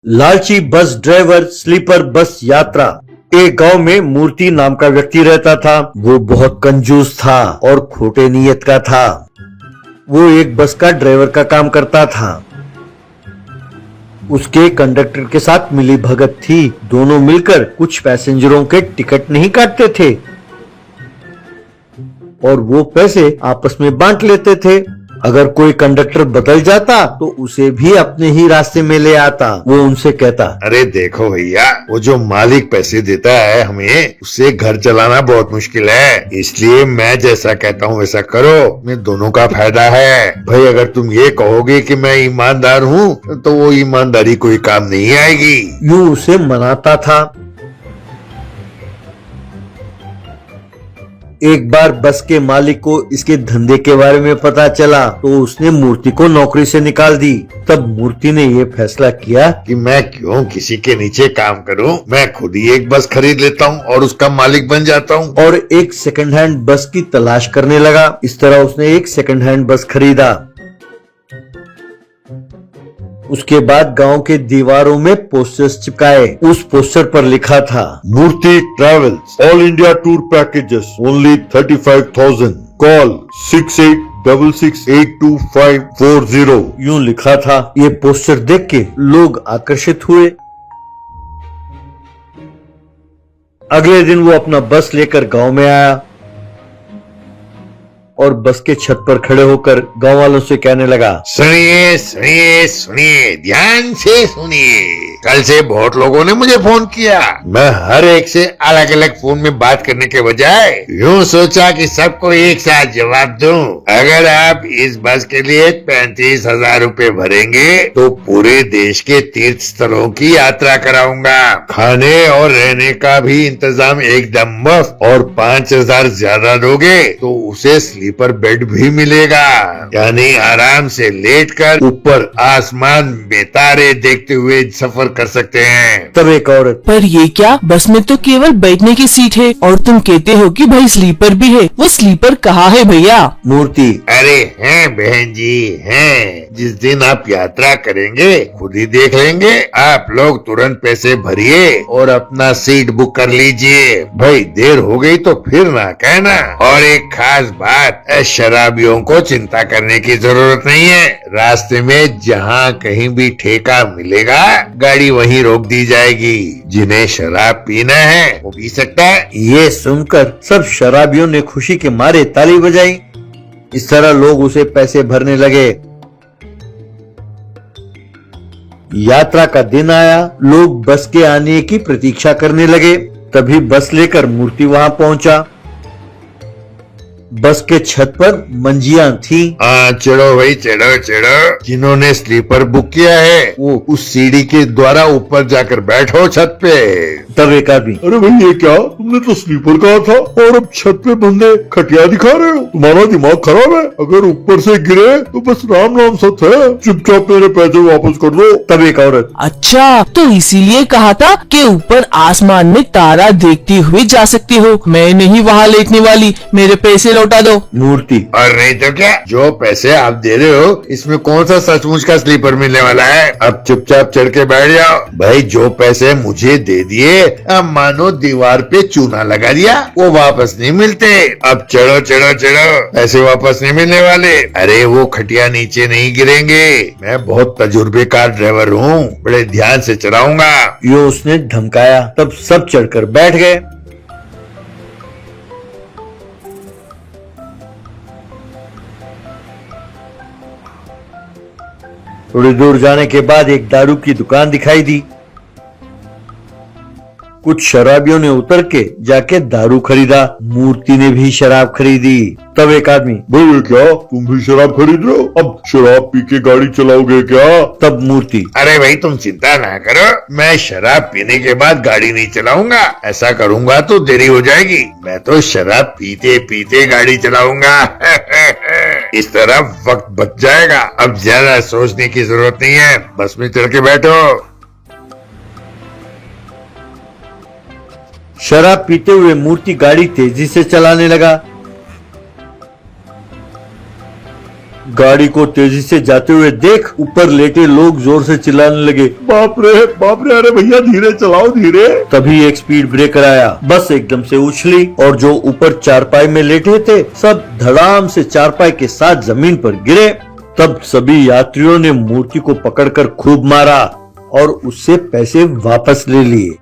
लालची bus driver sleeper bus यात्रा। एक गांव में मूर्ति नाम का व्यक्ति रहता था। वो बहुत कंजूस था और खोटे नीयत का था। वो एक बस का ड्राइवर का काम करता था। उसके कंडक्टर के साथ मिली भगत थी। दोनों मिलकर कुछ पैसेंजरों के टिकट नहीं काटते थे और वो पैसे आपस में बांट लेते थे। अगर कोई कंडक्टर बदल जाता तो उसे भी अपने ही रास्ते में ले आता। वो उनसे कहता, अरे देखो भैया, वो जो मालिक पैसे देता है हमें, उससे घर चलाना बहुत मुश्किल है। इसलिए मैं जैसा कहता हूँ वैसा करो, में दोनों का फायदा है। भाई अगर तुम ये कहोगे कि मैं ईमानदार हूँ तो वो ईमानदारी कोई काम नहीं आएगी। यूं उसे मनाता था। एक बार बस के मालिक को इसके धंधे के बारे में पता चला तो उसने मूर्ति को नौकरी से निकाल दी। तब मूर्ति ने ये फैसला किया कि मैं क्यों किसी के नीचे काम करूं, मैं खुद ही एक बस खरीद लेता हूं और उसका मालिक बन जाता हूं। और एक सेकंड हैंड बस की तलाश करने लगा। इस तरह उसने एक सेकंड हैंड बस खरीदा। उसके बाद गांव के दीवारों में पोस्टर्स चिपकाए। उस पोस्टर पर लिखा था, Murthy travels, all India tour packages, only 35,000, call 6866825540। यूं लिखा था। ये पोस्टर देख के लोग आकर्षित हुए। अगले दिन वो अपना बस लेकर गांव में आया और बस के छत पर खड़े होकर गांव वालों से कहने लगा, सुनिए सुनिए सुनिए, ध्यान से सुनिए। कल से बहुत लोगों ने मुझे फोन किया। मैं हर एक से अलग अलग फोन में बात करने के बजाय यूं सोचा कि सबको एक साथ जवाब दूं। अगर आप इस बस के लिए 35,000 रुपए भरेंगे तो पूरे देश के तीर्थ स्थलों की यात्रा कराऊंगा। खाने और रहने का भी इंतजाम एकदम मुफ्त, और 5,000 ज्यादा दोगे तो उसे स्लीपर बेड भी मिलेगा, यानी आराम से लेटकर ऊपर आसमान में तारे देखते हुए सफर कर सकते हैं। तब एक औरत, पर ये क्या, बस में तो केवल बैठने की सीट है और तुम कहते हो कि भाई स्लीपर भी है। वो स्लीपर कहाँ है भैया? मूर्ति, अरे हैं बहन जी हैं। जिस दिन आप यात्रा करेंगे खुद ही देख लेंगे। आप लोग तुरंत पैसे भरिए और अपना सीट बुक कर लीजिए। भाई देर हो गई तो फिर ना कहना। और एक खास बात, शराबियों को चिंता करने की जरूरत नहीं है। रास्ते में जहाँ कहीं भी ठेका मिलेगा गाड़ी वहीं रोक दी जाएगी। जिन्हें शराब पीना है वो पी सकता है। ये सुनकर सब शराबियों ने खुशी के मारे ताली बजाई। इस तरह लोग उसे पैसे भरने लगे। यात्रा का दिन आया। लोग बस के आने की प्रतीक्षा करने लगे। तभी बस लेकर मूर्ति वहां पहुंचा। बस के छत पर मंजियां थी। चढ़ो भाई चढ़ो चढ़ो। जिन्होंने स्लीपर बुक किया है वो उस सीढ़ी के द्वारा ऊपर जाकर बैठो छत पे। तब एक आदमी, अरे भाई ये क्या, तुमने तो स्लीपर कहा था और अब छत पे बंदे खटिया दिखा रहे हो। तुम्हारा दिमाग खराब है। अगर ऊपर से गिरे तो बस राम नाम सत है। चुपचाप मेरे पैसे वापस कर दो। तब एक औरत, अच्छा तो इसीलिए कहा था कि ऊपर आसमान में तारा देखते हुए जा सकते हो। मैं नहीं वहाँ लेटने वाली, मेरे पैसे लौटा दो। मूर्ति, और नहीं तो क्या, जो पैसे आप दे रहे हो इसमें कौन सा सचमुच का स्लीपर मिलने वाला है। अब चुपचाप चढ़ के बैठ जाओ। भाई जो पैसे मुझे दे दिए, अब मानो दीवार पे चूना लगा दिया, वो वापस नहीं मिलते। अब चढ़ो चढ़ो चढ़ो, पैसे वापस नहीं मिलने वाले। अरे वो खटिया नीचे नहीं गिरेंगे। मैं बहुत तजुर्बेकार ड्राइवर हूँ, बड़े ध्यान से चलाऊंगा। यो उसने धमकाया। तब सब चढ़कर बैठ गए। थोड़ी दूर जाने के बाद एक दारू की दुकान दिखाई दी। कुछ शराबियों ने उतर के जाके दारू खरीदा। मूर्ति ने भी शराब खरीदी। तब एक आदमी, भाई क्या तुम भी शराब खरीद रहे हो? अब शराब पी के गाड़ी चलाओगे क्या? तब मूर्ति, अरे भाई तुम चिंता ना करो, मैं शराब पीने के बाद गाड़ी नहीं चलाऊंगा। ऐसा करूंगा तो देरी हो जाएगी। मैं तो शराब पीते पीते गाड़ी चलाऊंगा। इस तरह वक्त बच जाएगा। अब ज्यादा सोचने की जरूरत नहीं है, बस में चढ़ के बैठो। शराब पीते हुए मूर्ति गाड़ी तेजी से चलाने लगा। गाड़ी को तेजी से जाते हुए देख ऊपर लेटे लोग जोर से चिल्लाने लगे, बाप रे, अरे भैया धीरे चलाओ धीरे। तभी एक स्पीड ब्रेकर आया, बस एकदम से उछली और जो ऊपर चारपाई में लेटे थे सब धड़ाम से चारपाई के साथ जमीन पर गिरे। तब सभी यात्रियों ने मूर्ति को पकड़कर खूब मारा और उससे पैसे वापस ले लिए।